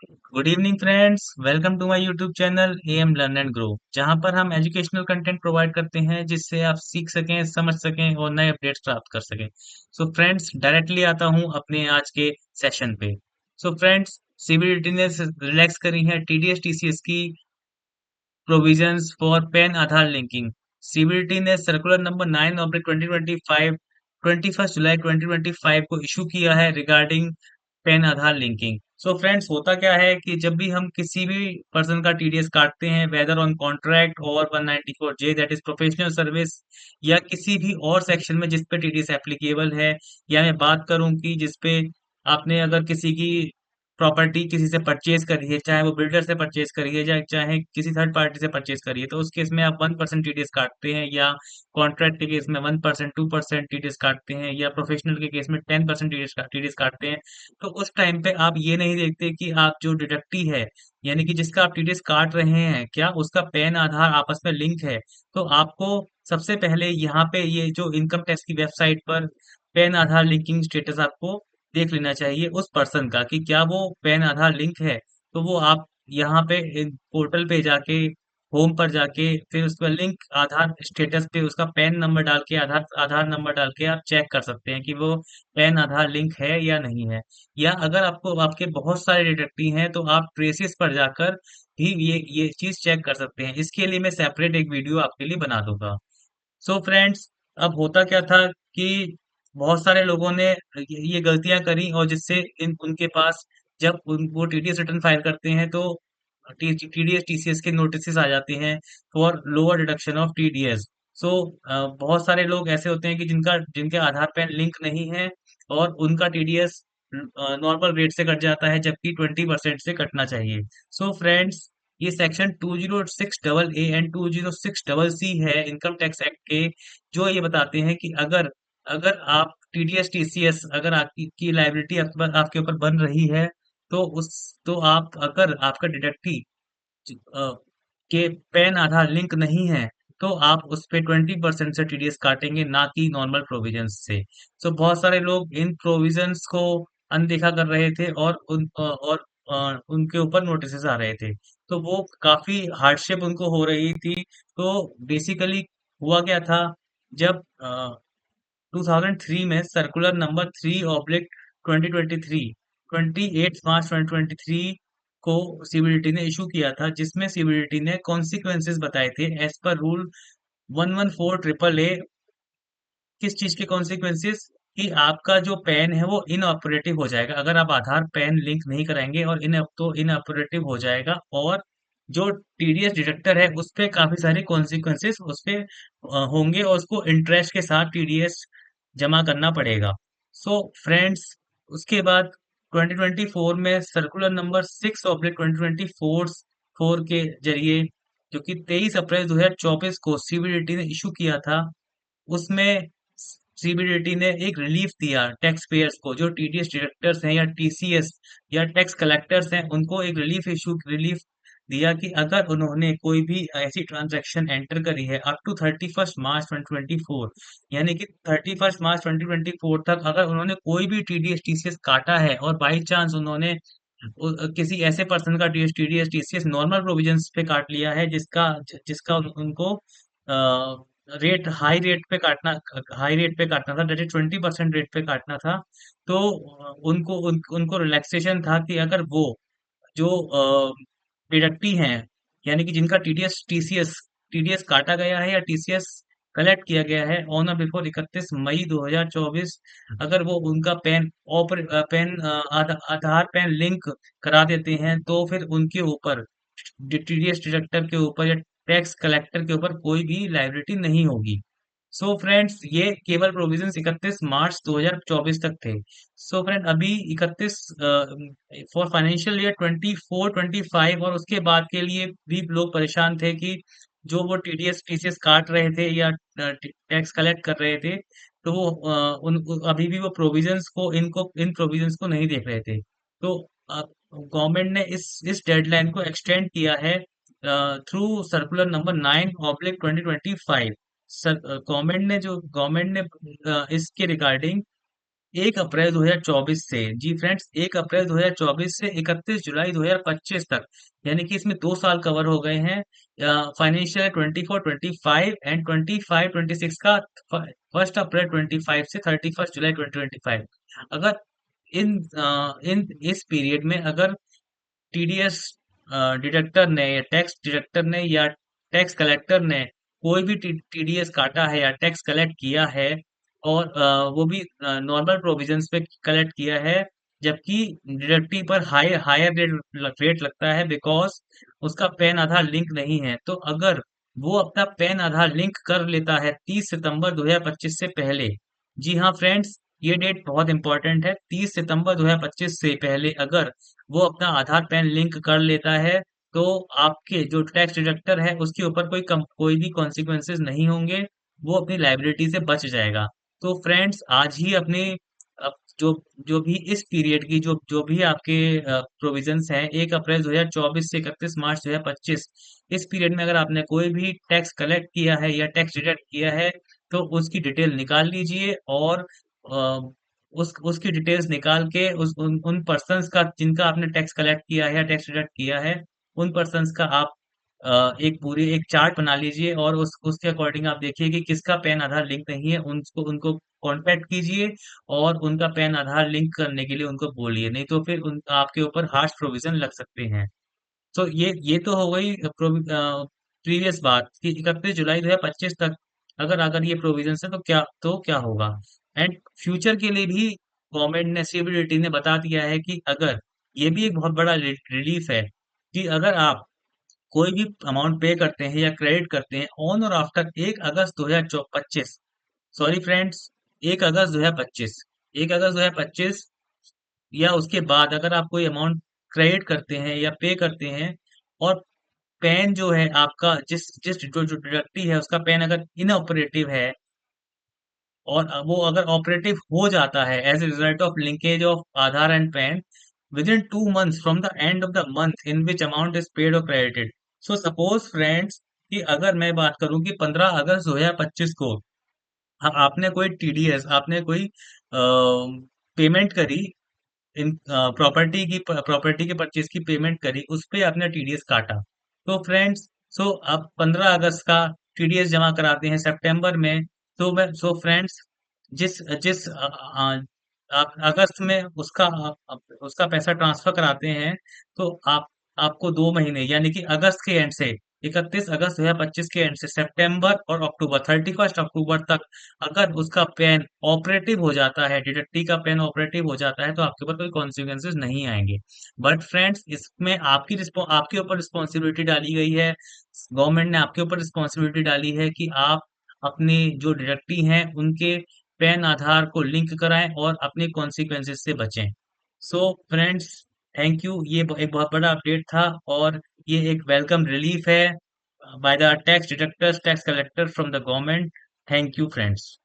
Good evening friends, welcome to my YouTube channel M learn and grow, जहां पर हम educational content provide करते हैं जिससे आप सीख सकें, समझ सकें और नए अपडेट्स प्राप्त कर सकें। सो फ्रेंड्स, डायरेक्टली आता हूं अपने आज के सेशन पे। सो फ्रेंड्स, सीबीडीटी ने रिलैक्स करी है टीडीएस टीसीएस की provisions for pan Aadhaar linking. CBDT ने सर्कुलर नंबर 9 ऑफ 2025 21 जुलाई 2025 को इशू किया है रिगार्डिंग पैन आधार लिंकिंग। सो फ्रेंड्स, होता क्या है कि जब भी हम किसी भी पर्सन का टीडीएस काटते हैं, वेदर ऑन कॉन्ट्रैक्ट और 194 जे, दैट इज प्रोफेशनल सर्विस, या किसी भी और सेक्शन में जिस पे टीडीएस एप्लीकेबल है, या मैं बात करूं कि जिस पे आपने अगर किसी की प्रॉपर्टी किसी से परचेज करी है, चाहे वो बिल्डर से परचेज करी है या चाहे किसी थर्ड पार्टी से परचेज करी है, तो उस केस में आप 1% टीडीएस काटते हैं, या कॉन्ट्रैक्ट के केस में 1% 2% टीडीएस काटते हैं, या प्रोफेशनल के केस में 10% टीडीएस काटते हैं। तो उस टाइम पे आप ये नहीं देखते कि आप जो डिडक्टी है, यानी कि जिसका आप टीडीएस काट रहे हैं, क्या उसका पैन आधार आपस में लिंक है। तो आपको सबसे पहले यहाँ पे ये जो इनकम टैक्स की वेबसाइट पर पैन आधार लिंकिंग स्टेटस आपको देख लेना चाहिए उस पर्सन का, कि क्या वो पैन आधार लिंक है। तो वो आप यहाँ पे पोर्टल पे जाके, होम पर जाके, फिर उसका लिंक आधार स्टेटस पे उसका पैन नंबर डाल के, आधार आधार नंबर डाल के आप चेक कर सकते हैं कि वो पैन आधार लिंक है या नहीं है। या अगर आपको आपके बहुत सारे डिडक्टी हैं, तो आप ट्रेसेस पर जाकर भी ये चीज चेक कर सकते हैं। इसके लिए मैं सेपरेट एक वीडियो आपके लिए बना दूंगा। सो फ्रेंड्स, अब होता क्या था कि बहुत सारे लोगों ने ये गलतियां करी, और जिससे इन उनके पास जब वो टीडीएस रिटर्न फाइल करते हैं, तो टीडीएस टीसीएस के नोटिस आ जाते हैं for lower deduction of TDS. So बहुत सारे लोग ऐसे होते हैं कि जिनका जिनके आधार पैन लिंक नहीं है, और उनका टीडीएस नॉर्मल रेट से कट जाता है, जबकि 20% से कटना चाहिए। सो फ्रेंड्स, ये सेक्शन 206 AA एंड 206 सी है इनकम टैक्स एक्ट के, जो ये बताते हैं कि अगर अगर आप टीडीएस टीसीएस, अगर आपकी की लाइबिलिटी आपके ऊपर बन रही है, तो उस तो आप, अगर आपका डिडक्टी के पैन आधार लिंक नहीं है, तो आप उस पे 20% से टीडीएस काटेंगे, ना कि नॉर्मल प्रोविजंस से। सो बहुत सारे लोग इन प्रोविजंस को अनदेखा कर रहे थे, और उनके ऊपर नोटिस आ रहे थे, तो वो काफी हार्डशिप उनको हो रही थी। तो बेसिकली हुआ क्या था, जब 2003 में सर्कुलर नंबर 3/2023 28 मार्च 2023 को सीबीडीटी ने इशू किया था, जिसमें सीबीडीटी ने कॉन्सिक्वेंसेस बताए थे एज पर रूल 114 AAA। किस चीज के कॉन्सिक्वेंसेस? कि आपका जो पैन है वो इनऑपरेटिव हो जाएगा अगर आप आधार पैन लिंक नहीं कराएंगे, और इनऑपरेटिव हो जाएगा, और जो टीडीएस डिडक्टर है उस पे काफी सारे कॉन्सिक्वेंसेस उस पे होंगे, और उसको इंटरेस्ट के साथ टीडीएस जमा करना पड़ेगा। सो फ्रेंड्स, उसके बाद 2024 में सर्कुलर नंबर 6/2024 फोर के जरिए, जो कि 23 अप्रैल 2024 को सीबीडीटी ने इशू किया था, उसमें सीबीडीटी ने एक रिलीफ दिया टैक्स पेयर्स को, जो टीडीएस डायरेक्टर्स हैं या टीसीएस या टैक्स कलेक्टर्स हैं, उनको एक रिलीफ दिया कि अगर उन्होंने कोई भी ऐसी ट्रांजैक्शन एंटर करी है अप टू 31 मार्च 2024, यानी कि 31 मार्च 2024 तक अगर उन्होंने कोई भी टीडीएस टीसीएस काटा है, और बाई चांस उन्होंने किसी ऐसे पर्सन का टीडीएस टीसीएस नॉर्मल प्रोविजंस पे काट लिया है, जिसका जिसका उनको रेट हाई रेट पे काटना था, दैट इज 20% रेट पे काटना था। तो उनको रिलैक्सेशन था कि अगर वो जो डिडक्टी हैं, यानी कि जिनका टीडीएस काटा गया है या टीसीएस कलेक्ट किया गया है ऑन और बिफोर 31 मई 2024, अगर वो उनका आधार पैन लिंक करा देते हैं, तो फिर उनके ऊपर टीडीएस डिडक्टर के ऊपर या टैक्स कलेक्टर के ऊपर कोई भी लाइबिलिटी नहीं होगी। सो फ्रेंड्स, ये केवल प्रोविजंस 31 मार्च 2024 तक थे। सो फ्रेंड, अभी 31 फॉर फाइनेंशियल ईयर 24-25 और उसके बाद के लिए भी लोग परेशान थे कि जो वो टीडीएस टीसीएस काट रहे थे या टैक्स कलेक्ट कर रहे थे, तो वो अभी भी वो प्रोविजंस को इनको इन प्रोविजंस को नहीं देख रहे थे। तो गवर्नमेंट ने इस डेडलाइन को एक्सटेंड किया है थ्रू सर्कुलर नंबर 9/2025। गवर्नमेंट ने इसके रिगार्डिंग 1 अप्रैल 2024 से, जी फ्रेंड्स, 1 अप्रैल 2024 से 31 जुलाई 2025 तक, यानी कि इसमें 2 साल कवर हो गए हैं। फाइनेंशियल 24-25 एंड 25-26 का 1 अप्रैल 25 से 31 जुलाई 2025। अगर इन इस पीरियड में अगर टीडीएस डिडक्टर ने या टैक्स डिडक्टर ने या टैक्स कलेक्टर ने कोई भी टीडीएस काटा है या टैक्स कलेक्ट किया है, और वो भी नॉर्मल प्रोविजंस पे कलेक्ट किया है, जबकि डिडक्टिव पर हायर रेट लगता है बिकॉज उसका पैन आधार लिंक नहीं है। तो अगर वो अपना पैन आधार लिंक कर लेता है 30 सितंबर 2025 से पहले, जी हाँ फ्रेंड्स, ये डेट बहुत इंपॉर्टेंट है, 30 सितंबर 2025 से पहले अगर वो अपना आधार पैन लिंक कर लेता है, तो आपके जो टैक्स डिडक्टर है उसके ऊपर कोई भी कॉन्सिक्वेंसेस नहीं होंगे, वो अपनी लाइबिलिटी से बच जाएगा। तो फ्रेंड्स, आज ही अपने जो जो भी इस पीरियड की जो जो भी आपके प्रोविजंस हैं, 1 अप्रैल 2024 से 31 मार्च 2025, इस पीरियड में अगर आपने कोई भी टैक्स कलेक्ट किया है या टैक्स डिडक्ट किया है, तो उसकी डिटेल निकाल लीजिए, और उसकी डिटेल्स निकाल के उन पर्सन्स का जिनका आपने टैक्स कलेक्ट किया है या टैक्स डिडक्ट किया है, उन पर्सन्स का आप एक चार्ट बना लीजिए, और उसके अकॉर्डिंग आप देखिए कि किसका पैन आधार लिंक नहीं है, उनको उनको कांटेक्ट कीजिए, और उनका पैन आधार लिंक करने के लिए उनको बोलिए, नहीं तो फिर आपके ऊपर हार्श प्रोविजन लग सकते हैं। तो ये तो हो गई प्रीवियस बात कि 31 जुलाई 2025 तक अगर अगर ये प्रोविजन है तो क्या होगा। एंड फ्यूचर के लिए भी गवर्नमेंट ने, सीबीडीटी ने बता दिया है कि अगर, ये भी एक बहुत बड़ा रिलीफ है, कि अगर आप कोई भी अमाउंट पे करते हैं या क्रेडिट करते हैं ऑन और आफ्टर 1 अगस्त 2025, सॉरी फ्रेंड्स, 1 अगस्त 2025, 1 अगस्त 2025 या उसके बाद अगर आप कोई अमाउंट क्रेडिट करते हैं या पे करते हैं, और पेन जो है आपका, जिस जिस जो डिडक्टी है उसका पेन अगर इनऑपरेटिव है, और वो अगर ऑपरेटिव हो जाता है as a result of linkage of Aadhaar and PAN within 2 months from the end of the month in which amount is paid और क्रेडिटेड। सो सपोज फ्रेंड्स, कि अगर मैं बात करूं कि 15 अगस्त 2025 को आपने कोई टीडीएस, आपने कोई पेमेंट करी, इन प्रॉपर्टी की परचेज की पेमेंट करी, उस पे आपने टीडीएस काटा, तो फ्रेंड्स, सो आप 15 अगस्त का टीडीएस जमा कराते हैं सितंबर में, तो मैं सो फ्रेंड्स, जिस जिस आप अगस्त में उसका पैसा ट्रांसफर कराते हैं, तो आपको 2 महीने यानी कि अगस्त के एंड से, 31 अगस्त 2025 के एंड से सितंबर और अक्टूबर, 31 अक्टूबर तक, अगर उसका पेन ऑपरेटिव हो जाता है, डिडक्टी का पेन ऑपरेटिव हो जाता है, तो आपके ऊपर कोई कॉन्सिक्वेंसेज नहीं आएंगे। बट फ्रेंड्स, इसमें आपके ऊपर रिस्पॉन्सिबिलिटी डाली गई है, गवर्नमेंट ने आपके ऊपर रिस्पॉन्सिबिलिटी डाली है कि आप अपने जो डिडक्टी हैं उनके पैन आधार को लिंक कराएं और अपने कॉन्सिक्वेंसेज से बचें। सो फ्रेंड्स, थैंक यू, एक बहुत बड़ा अपडेट था, और ये एक वेलकम रिलीफ है by the tax deductors, tax collector from the government. Thank you friends.